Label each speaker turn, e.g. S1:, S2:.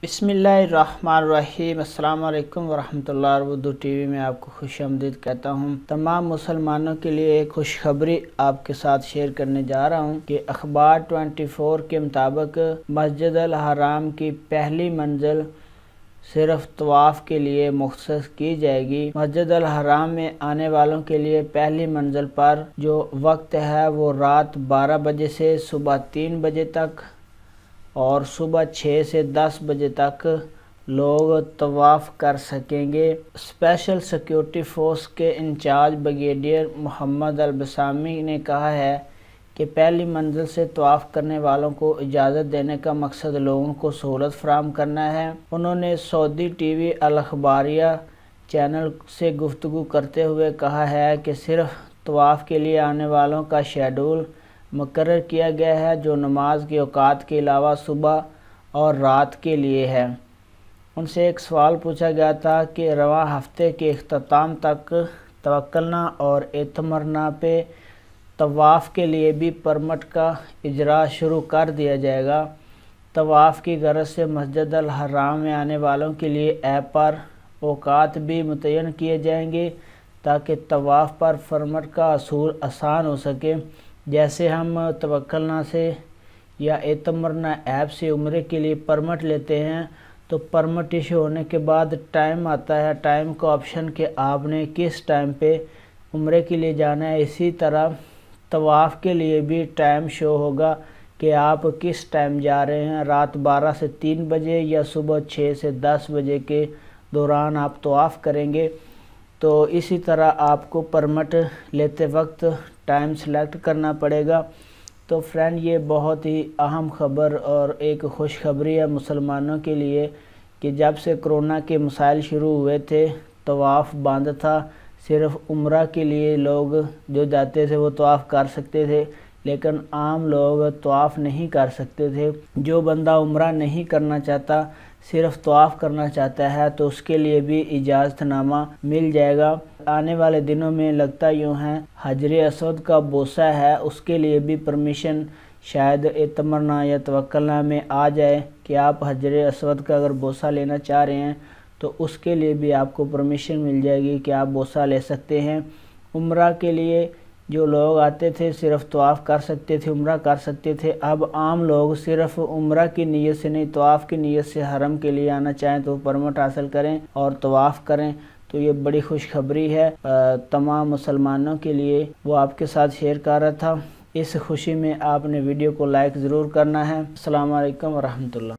S1: बिस्मिल्लाहिर्रहमानिर्रहीम। अस्सलाम वालेकुम वरहमतुल्लाह। उर्दू टीवी में आपको खुश आमदीद कहता हूँ। तमाम मुसलमानों के लिए एक खुशखबरी आपके साथ शेयर करने जा रहा हूँ कि अखबार 24 के मुताबिक मस्जिद अल हराम की पहली मंजिल सिर्फ तवाफ़ के लिए मुख्तस की जाएगी। मस्जिद अल हराम में आने वालों के लिए पहली मंजिल पर जो वक्त है वो रात 12 बजे से सुबह 3 बजे तक और सुबह 6 से 10 बजे तक लोग तवाफ़ कर सकेंगे। स्पेशल सिक्योरिटी फोर्स के इंचार्ज ब्रिगेडियर मोहम्मद अल-बसामी ने कहा है कि पहली मंजिल से तवाफ़ करने वालों को इजाज़त देने का मकसद लोगों को सहूलत फराहम करना है। उन्होंने सऊदी टीवी अल-अखबारिया चैनल से गुफ्तगू करते हुए कहा है कि सिर्फ तवाफ़ के लिए आने वालों का शेड्यूल मुकर्रर किया गया है जो नमाज के औकात के अलावा सुबह और रात के लिए है। उनसे एक सवाल पूछा गया था कि रवां हफ्ते के इख्तिताम तक तवक्कलना और एतमरना पे तवाफ़ के लिए भी परमिट का इजरा शुरू कर दिया जाएगा। तवाफ़ की गरज से मस्जिद अल हराम में आने वालों के लिए ऐप पर औकात भी मुतय्यन किए जाएंगे ताकि तवाफ़ पर परमिट का असूल आसान हो सके। जैसे हम तवक्कलना से या एतमरना ऐप से उम्रे के लिए परमिट लेते हैं तो परमिट इशू होने के बाद टाइम आता है, टाइम का ऑप्शन कि आपने किस टाइम पे उम्रे के लिए जाना है। इसी तरह तवाफ़ के लिए भी टाइम शो होगा कि आप किस टाइम जा रहे हैं, रात 12 से 3 बजे या सुबह 6 से 10 बजे के दौरान आप तवाफ़ करेंगे। तो इसी तरह आपको परमिट लेते वक्त टाइम सेलेक्ट करना पड़ेगा। तो फ्रेंड, ये बहुत ही अहम खबर और एक खुशखबरी है मुसलमानों के लिए कि जब से कोरोना के मसाइल शुरू हुए थे तवाफ़ बंद था। सिर्फ उम्रा के लिए लोग जो जाते थे वो तवाफ़ कर सकते थे, लेकिन आम लोग तवाफ़ नहीं कर सकते थे। जो बंदा उम्रा नहीं करना चाहता, सिर्फ तवाफ़ करना चाहता है तो उसके लिए भी इजाज़तनामा मिल जाएगा। आने वाले दिनों में लगता यूँ है हजर असवद का बोसा है, उसके लिए भी परमिशन शायद एतमरना या तवक्कलना में आ जाए कि आप हजर असवद का अगर बोसा लेना चाह रहे हैं तो उसके लिए भी आपको परमिशन मिल जाएगी कि आप बोसा ले सकते हैं। उम्रा के लिए जो लोग आते थे सिर्फ तवाफ़ कर सकते थे, उम्रा कर सकते थे। अब आम लोग सिर्फ उम्रा की नीयत से नहीं, तवाफ़ की नीयत से हरम के लिए आना चाहें तो परमिट हासिल करें और तवाफ़ करें। तो ये बड़ी खुशखबरी है तमाम मुसलमानों के लिए, वो आपके साथ शेयर कर रहा था। इस खुशी में आपने वीडियो को लाइक ज़रूर करना है। अस्सलाम वालेकुम वरहमतुल्लाह।